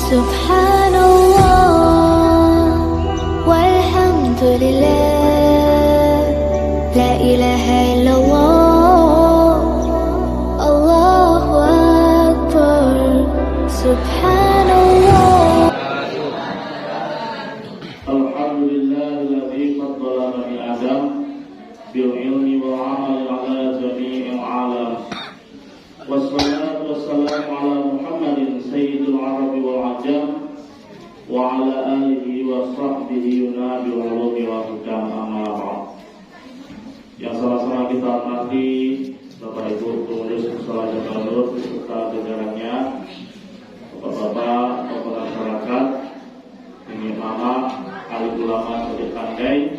Subhanallah walhamdulillah, la ilaha illallah, Allahu Akbar. Subhanallah. Alhamdulillahilladzi faddala Nabi Adam bil ilmi wal amali ala jami'il alam. Wassalatu wassalamu ala Muhammadin sayyidil arabi wal ajam wa ala alihi wa sahbihi nabi ulumi wa hukam amma ba'd. Yang sama-sama kita hormati Bapak Ibu pengurus Mushola Jabal Nur beserta jajarannya, Bapak-bapak, tokoh masyarakat, ini mama, alim ulama Suri Pandai,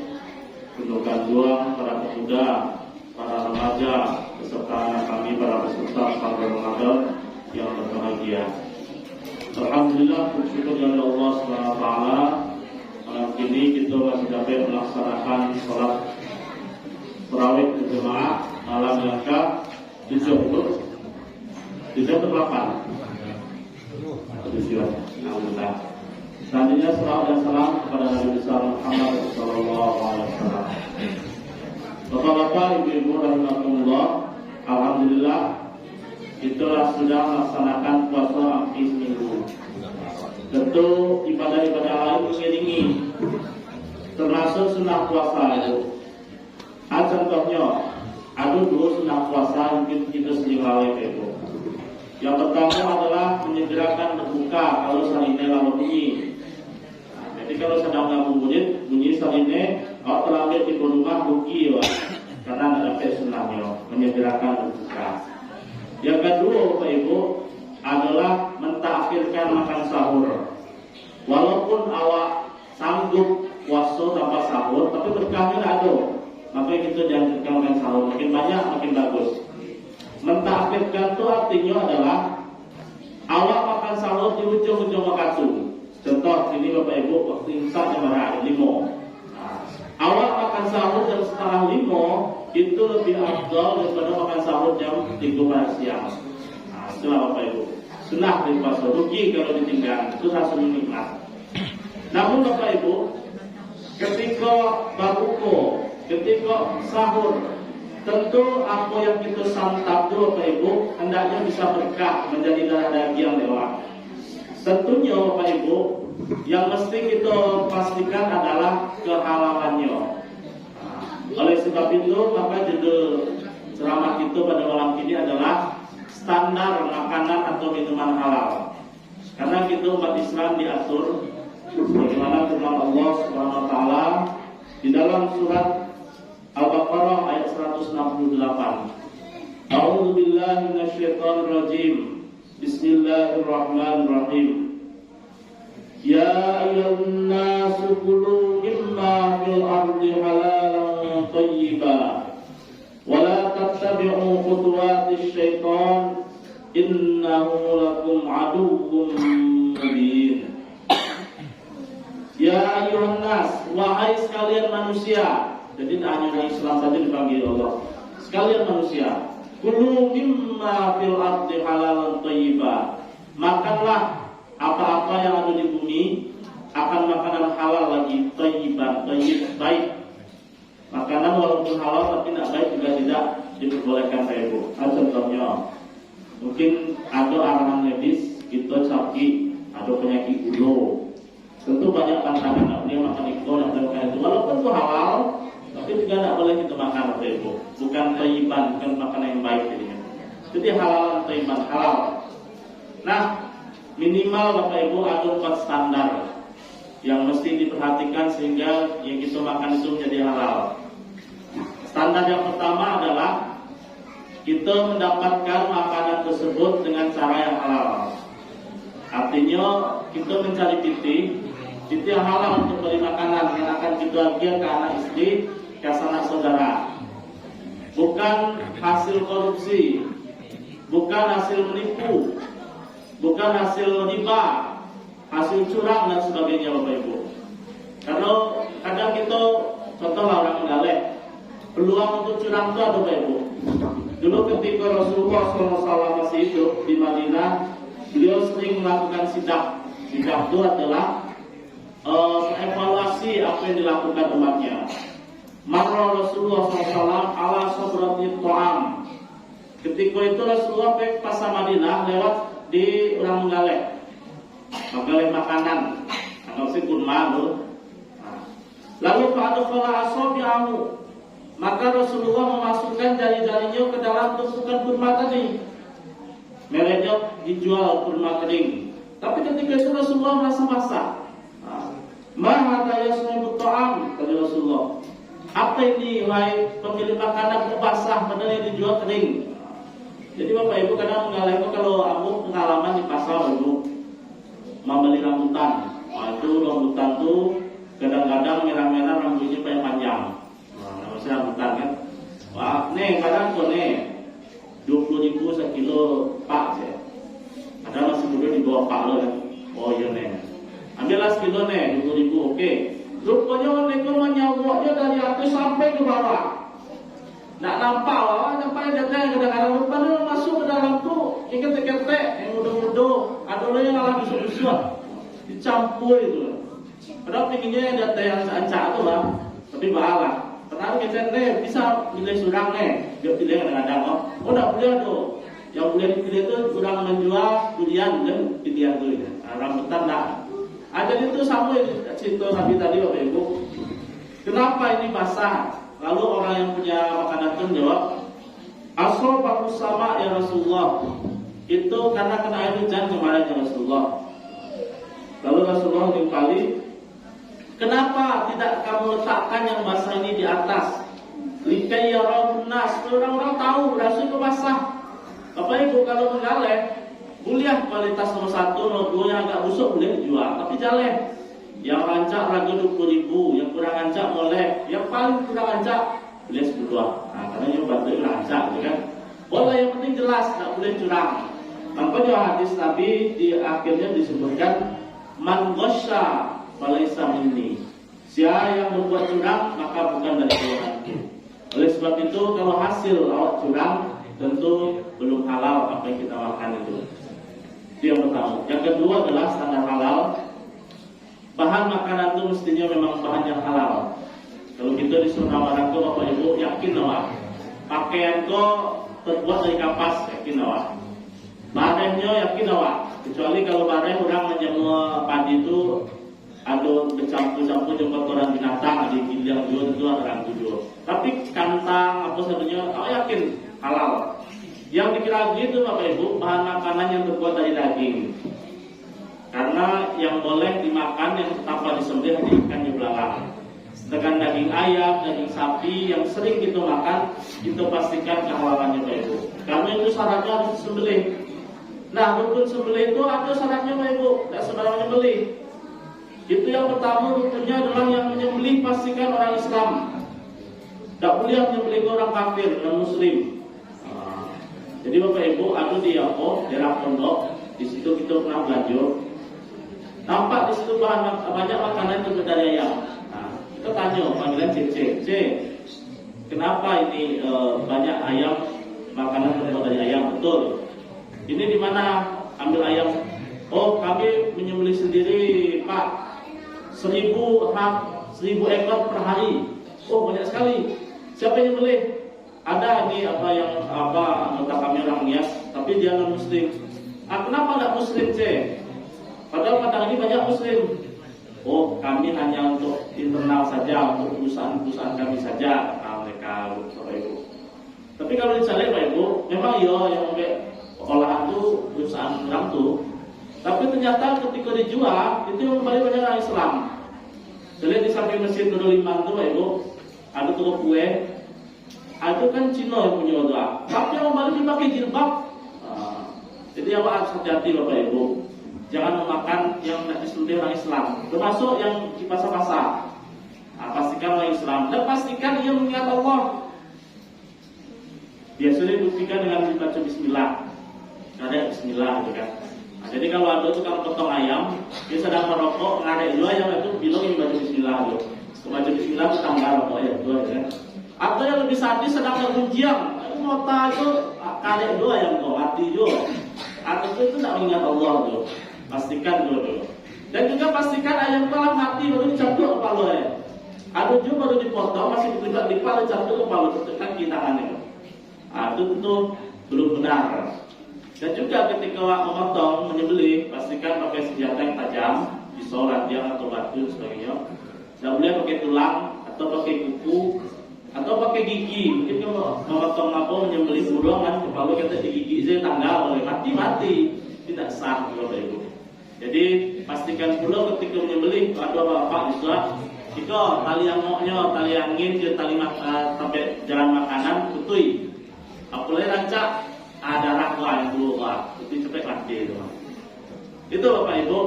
Gundukan Juang, para pemuda, para remaja, beserta anak kami, para peserta Santri Ramadan yang berbahagia. Alhamdulillah, bersyukur kepada Allah SWT. Malam ini kita masih dapat melaksanakan sholat tarawih berjamaah malam yang ke-7 berapa? Alhamdulillah. Selanjutnya salawat dan salam kepada Nabi besar Muhammad sallallahu alaihi wasallam. Bapak-bapak, ibu-ibu rahimakumullah, alhamdulillah kita sudah melaksanakan puasa hampir seminggu. Tentu ibadah-ibadah lain mengiringi, termasuk sunnah puasa itu. Contohnya, ada dua sunnah puasa mungkin kita sering lalai itu. Yang pertama adalah menyegerakan berbuka kalau sarine lalu bunyi. Jadi kalau sedang ngabuburit bunyi sarine, kalau terlambat di rumah rugi ya, karena tidak dapat sunnahnya menyegerakan berbuka. Yang kedua, Bapak Ibu, adalah mentakhirkan makan sahur. Walaupun awak sanggup puasa tanpa sahur, tapi berkahnya ada. Makanya kita jangan makan sahur, makin banyak makin bagus. Mentakhirkan itu artinya adalah awak makan sahur di ujung-ujung waktu. Contoh ini Bapak Ibu, waktu imsak jam 5. Awak makan sahur jam setengah 5 itu lebih afdal daripada makan sahur jam 3 siang. Itulah Bapak Ibu. Sunnah dari puasa, rugi kalau ditinggal, itu langsung nikmat. Namun Bapak Ibu, ketika berbuka, ketika sahur, tentu apa yang kita santap itu Bapak Ibu hendaknya bisa berkah menjadi darah daging yang lewat. Tentunya Bapak Ibu yang mesti kita pastikan adalah kehalalannya. Oleh sebab itu maka judul ceramah kita pada malam ini adalah standar makanan atau minuman halal. Karena kita umat Islam diatur bagaimana firman Allah Subhanahu wa taala di dalam surat Al-Baqarah ayat 168. A'udzu billahi minasyaitonir rajim. Bismillahirrahmanirrahim. Ya ayyuhan nasu kulu mimma fil ardi halalan thayyiban wa la tattabi'u khutuwatis syaitan innahu lakum aduwwun mubin. Ya ayyuhan nas, wahai sekalian manusia. Jadi tak hanya orang Islam saja dipanggil Allah. Sekalian manusia, kulu mimma fil ardi halalan thayyiban. Makanlah apa-apa yang ada di bumi, akan makanan halal lagi, thayyiban, thayyib, baik. Makanan walaupun halal tapi tidak baik juga tidak diperbolehkan Bapak Ibu. Contohnya, mungkin ada arahan medis, kita sakit, ada penyakit gula. Tentu banyak pantangan, tidak boleh makan ikan dan lain-lain itu. Walaupun itu halal, tapi juga tidak boleh kita makan Bapak Ibu. Bukan thayyiban, bukan makanan yang baik jadinya. Jadi halalan thayyiban, halal. Nah, minimal Bapak Ibu ada 4 standar yang mesti diperhatikan sehingga yang kita makan itu menjadi halal. Standar yang pertama adalah kita mendapatkan makanan tersebut dengan cara yang halal. Artinya kita mencari titik yang halal untuk beri makanan yang akan kita bagi ke anak istri, ke sanak saudara. Bukan hasil korupsi, bukan hasil menipu, bukan hasil riba, hasil curang dan sebagainya Bapak Ibu. Karena kadang kita contohlah orang mengalih, peluang untuk curang itu ada Bapak Ibu. Dulu ketika Rasulullah SAW masih hidup di Madinah, beliau sering melakukan sidak Sikap itu adalah evaluasi apa yang dilakukan umatnya. Marra Rasulullah SAW ala sobrati to'am. Ketika itu Rasulullah ke pasar Madinah lewat di orang menggaleh makanan, atau si kurma tuh. Lalu fa'adukhala asabi'ahu, maka Rasulullah memasukkan jari-jarinya ke dalam tumpukan kurma tadi. Mereknya dijual kurma kering. Tapi ketika itu Rasulullah merasa masak. Mahada yasmi'u ta'am, kata Rasulullah. Apa ini wahai pemilik makanan basah padahal yang dijual kering. Jadi Bapak Ibu kadang mengalami itu kalau aku pengalaman di pasar Ibu membeli rambutan. Itu rambutan tuh kadang-kadang merah-merah rambutnya panjang. Namanya rambutan kan. Wah, nih kadang tuh nih 20.000 sekilo pak saya. Ada masih muda di bawah pak lo kan. Oh iya nih. Ambillah sekilo nih 20.000, oke. Rupanya mereka menyawaknya dari atas sampai ke bawah. Nak nampak lah, nampak datang kadang-kadang rupanya masuk ke dalam tuh ikat-ikat yang muda-muda, ada yang ngalah busuk-busuk, dicampur itu. Padahal pinginnya yang datang yang ancak tuh lah, tapi bahala. Karena kita nih bisa pilih surang nih, dia pilih kadang-kadang oh tak boleh tuh. Yang boleh dipilih itu surang menjual durian dan pilihan tuh ya, rambutan tak. Jadi itu sama cerita Nabi tadi Bapak Ibu. Kenapa ini basah? Lalu orang yang punya makanan itu menjawab, Asrobahu sama ya Rasulullah. Itu karena kena air hujan kemarin ya Rasulullah. Lalu Rasulullah kembali, kenapa tidak kamu letakkan yang basah ini di atas? Likai ya nas, orang-orang tahu Rasul itu basah. Bapak Ibu kalau menggaleh, boleh kualitas nomor 1, nomor 2 yang agak busuk boleh dijual, tapi jaleh. Yang rancak harga 20.000, yang kurang rancak boleh, yang paling kurang rancak boleh 10. Nah, karena yang bantu rancak, gitu kan? Boleh, yang penting jelas, tak boleh curang. Nampaknya hadis Nabi di akhirnya disebutkan man ghasya falaysa minni. Siapa yang membuat curang maka bukan dari golonganku. Oleh sebab itu kalau hasil awak curang tentu belum halal apa yang kita makan itu. Itu yang pertama. Yang kedua adalah standar halal. Bahan makanan itu mestinya memang bahan yang halal. Kalau kita disuruh orang tuh Bapak Ibu yakin awak pakaian kok terbuat dari kapas, yakin awak. Barehnya yakin awak. Kecuali kalau bareh orang menjemur padi itu ada bercampur-campur jemput orang binatang, ada giling juga orang tujuh. Tapi kantang apa sebenarnya awak yakin halal. Yang dikira gitu Bapak Ibu bahan makanan yang terbuat dari daging. Karena yang boleh dimakan yang tanpa disembelih hanya ikan belalang. Sedangkan daging ayam, daging sapi yang sering kita makan, kita pastikan kehalalannya Bapak Ibu. Karena itu syaratnya harus disembelih. Nah, rukun sembelih itu ada syaratnya Bapak Ibu, tidak sembarangan menyembelih. Itu yang pertama rukunnya adalah yang menyembelih pastikan orang Islam. Tidak boleh menyembelih orang kafir, non Muslim. Jadi Bapak Ibu ada di daerah pondok, di situ kita pernah belajar. Nampak di situ banyak makanan terbuat dari ayam. Nah, kita tanya panggilan C, kenapa ini banyak ayam makanan terbuat dari ayam? Betul. Ini di mana ambil ayam? Oh, kami menyembelih sendiri, Pak. 1.000 ekor per hari. Oh, banyak sekali. Siapa yang menyembelih? Ada ini anggota kami orang Nias, tapi dia non Muslim. Kenapa tidak Muslim C? Padahal kadang ini banyak Muslim. Oh, kami hanya untuk internal saja, untuk perusahaan kami saja. Mereka Bapak Ibu. Tapi kalau dicari Bapak Ibu, memang yang olahan itu perusahaan orang tuh. Tapi ternyata ketika dijual itu yang kembali banyak orang Islam. Jadi di samping Masjid Nurul Iman itu Bapak Ibu, ada toko kue. Itu kan Cina yang punya doa. Tapi yang kembali dipakai jilbab. Jadi apa harus hati-hati Bapak Ibu. Jangan memakan yang tidak disembelih orang Islam, termasuk yang di pasar-pasar. Pastikan orang Islam dan pastikan ia mengingat Allah. Biasanya dibuktikan dengan membaca Bismillah. Ada Bismillah gitu kan. Jadi kalau ada tukang potong ayam, dia sedang merokok, ngadek dua ayam itu bilang ini baca Bismillah dulu. Baca Bismillah itu tambah rokok ya dua ya. Atau yang lebih sadis sedang bergunjiang, itu mota itu kadek dua ayam tuh mati juga. Atau itu tidak mengingat Allah tuh. Pastikan dulu. Dan juga pastikan ayam telah mati baru dicampur kepala ya. Ada juga baru dipotong masih dilipat-lipat dicampur kepala tekan kaki tangannya. Itu tentu belum benar. Dan juga ketika memotong, menyembelih, pastikan pakai senjata yang tajam, pisau, radiang atau batu dan sebagainya. Tidak boleh pakai tulang atau pakai kuku atau pakai gigi. Mungkin kalau memotong apa menyembelih burung kan kepala kita digigit saja tanggal boleh mati tidak sah Bapak Ibu. Jadi pastikan pula ketika menyembelih ada bapak juga jika tali angoknya, tali angin, tali sampai jalan makanan tutui. Apalagi rancak ada rakwa yang keluar, itu cepet mati itu. Itu Bapak Ibu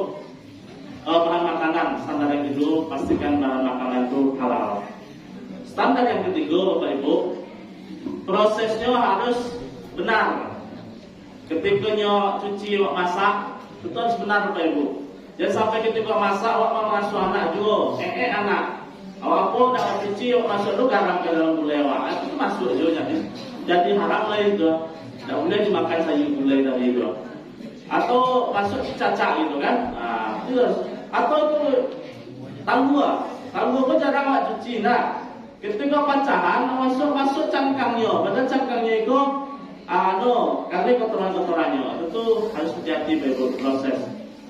bahan makanan standar yang kedua, pastikan bahan makanan itu halal. Standar yang ketiga Bapak Ibu, prosesnya harus benar. Ketika cuci masak itu harus benar Bapak Ibu. Jangan sampai ketika masak awak mengasuh anak juga, anak. Awak pun dah cuci awak masuk tu garam ke dalam gulai awak, itu masuk juga jadi haram lah itu. Tak boleh dimakan sayur gulai tadi itu. Atau masuk cacak gitu kan? Itu. Atau itu tangguh pun jarang awak cuci. Nah, ketika pancahan masuk cangkangnya, pada cangkangnya itu kali kotoran-kotorannya itu harus hati-hati Pak Ibu proses.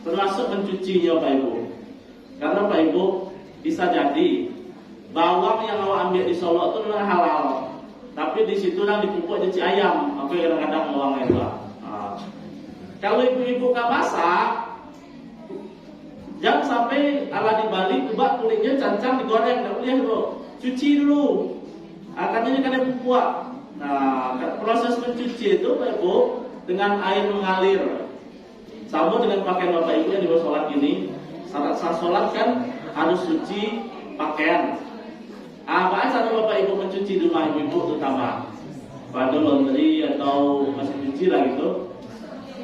Termasuk mencucinya Pak Ibu. Karena Pak Ibu bisa jadi bawang yang awak ambil di Solo itu memang halal, tapi di situ yang dipupuk cuci ayam. Apa kadang-kadang bawang itu. Kalau ibu-ibu kan masak, jangan sampai ala dibalik kubak kulitnya cancang digoreng, tidak boleh bro. Cuci dulu. Katanya kan ada pupuk. Nah, proses mencuci itu Pak Ibu dengan air mengalir. Sama dengan pakaian Bapak Ibu yang dibawa sholat ini. Syarat sah sholat kan harus suci pakaian. Apa cara Bapak Ibu mencuci di rumah ibu terutama pada laundry atau mesin cuci lah gitu.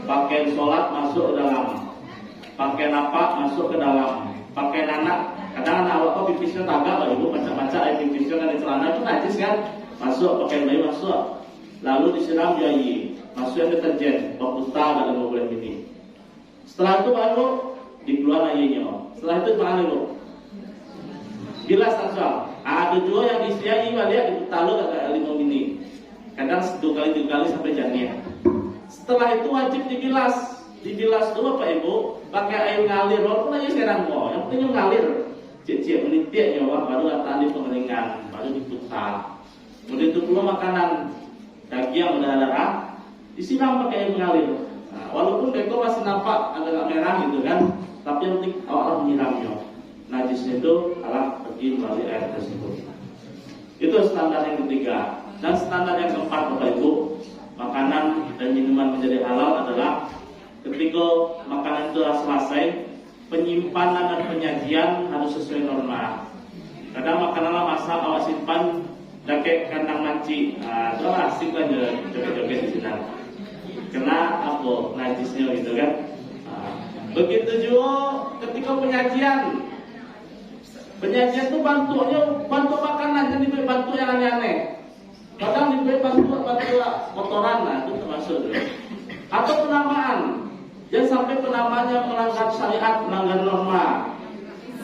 Pakaian sholat masuk ke dalam, pakaian apa masuk ke dalam, pakaian anak. Kadang anak awak kok pipisnya tagak Bapak Ibu, macam-macam air pipisnya kan di celana itu najis kan. Masuk pakaian bayi masuk, lalu disiram air, masuk yang deterjen, bakusta dan 5 bulan ini. Setelah itu baru dikeluar airnya. Setelah itu mana Ibu? Bilas saja. Ada juga yang diisi air balik itu taruh agak 5 ini. Kadang 2 kali sampai jadinya. Setelah itu wajib dibilas. Dibilas dulu Pak Ibu, pakai air ngalir. Walaupun aja sekarang mau, yang penting ngalir. Cik-cik menitik nyawa baru letak di pengeringan, baru diputar. Kemudian itu pula makanan daging yang berdarah disiram pakai air mengalir. Walaupun beko masih nampak agak merah gitu kan, tapi yang penting awak menyiramnya. Najisnya itu adalah pergi melalui air tersebut. Itu standar yang ketiga. Dan standar yang keempat Bapak Ibu, makanan dan minuman menjadi halal adalah ketika makanan itu selesai, penyimpanan dan penyajian harus sesuai norma. Kadang makanan masak awak simpan pakai kandang manci, itu asik kan joget-joget di sini. Kena apa najisnya gitu kan. Begitu juga ketika penyajian itu bantu makanan, jadi bantu yang aneh-aneh. Kadang diberi bantu kotoran, itu termasuk dulu. Atau penamaan, jangan sampai penamaannya melanggar syariat, melanggar norma.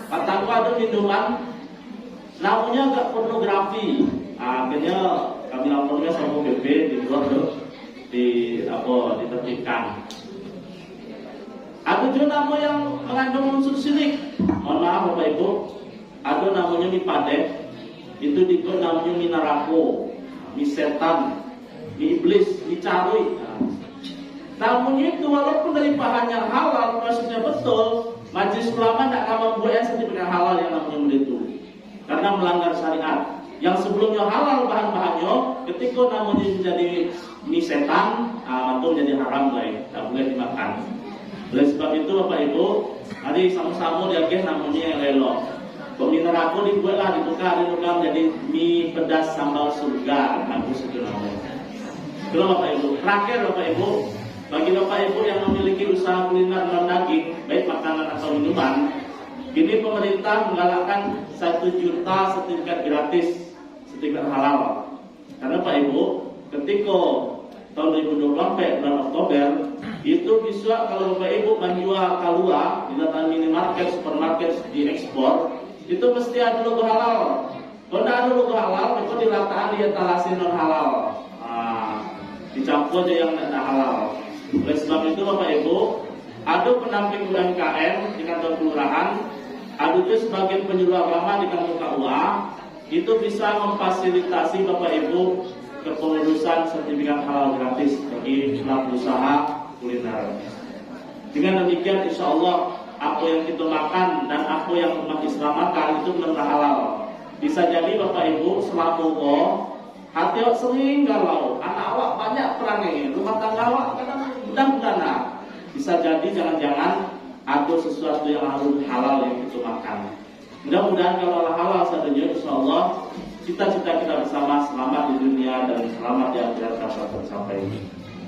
Kataku ada minuman, namanya agak pornografi. Akhirnya kami lapornya sama BP dibuat ditertibkan. Ada juga nama yang mengandung unsur syirik. Mohon maaf Bapak Ibu, ada namanya mie padeh, itu dibuat namanya mie neraka, mie setan, mie iblis, mie carui. Namanya itu walaupun dari bahan yang halal, prosesnya betul, Majelis Ulama tidak akan membuat yang sertifikat halal yang namanya begitu, karena melanggar syariat. Yang sebelumnya halal bahan-bahannya, ketika namanya menjadi mie setan, itu menjadi haram guys, tidak boleh dimakan. Oleh sebab itu Bapak Ibu, mari sama-sama diagih namanya yang lelok. Mie neraka dibuatlah, ditukar menjadi mie pedas sambal surga. Bagus itu namanya. Itu Bapak Ibu. Terakhir Bapak Ibu, bagi Bapak Ibu yang memiliki usaha kuliner dan daging, baik makanan atau minuman, kini pemerintah menggalakkan 1 juta sertifikat gratis, sertifikat halal. Karena Pak Ibu, ketika tahun 2020 sampai bulan Oktober, Itu bisa kalau Bapak Ibu menjual keluar di dalam minimarket, supermarket, diekspor, itu mesti ada logo halal. Kalau tidak ada logo halal, itu di rataan dia talasi non halal. Dicampur aja yang tidak halal. Oleh sebab itu Bapak Ibu, ada pendamping UMKM di kantor kelurahan, ada juga sebagai penyuluh agama di kantor KUA, itu bisa memfasilitasi Bapak Ibu kepengurusan sertifikat halal gratis bagi pelaku usaha kuliner. Dengan demikian insya Allah apa yang kita makan dan apa yang umat Islam makan itu benar-benar halal. Bisa jadi Bapak Ibu selaku hati awak sering galau, anak awak banyak perangai, rumah tangga awak kadang mudah-mudahan. Bisa jadi jangan-jangan ada sesuatu yang harus halal yang kita makan. Mudah-mudahan kalau halal saja insya Allah cita-cita kita bersama selamat di dunia dan selamat di akhirat dapat tercapai.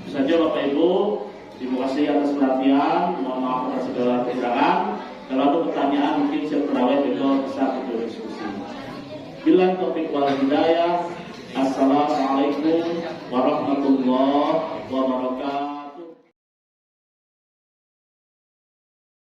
Itu saja Bapak Ibu. Terima kasih atas perhatian. Mohon maaf atas segala kekurangan. Kalau ada pertanyaan mungkin saya perawat itu bisa kita diskusi. Billahi taufiq wal hidayah. Assalamualaikum warahmatullahi wabarakatuh.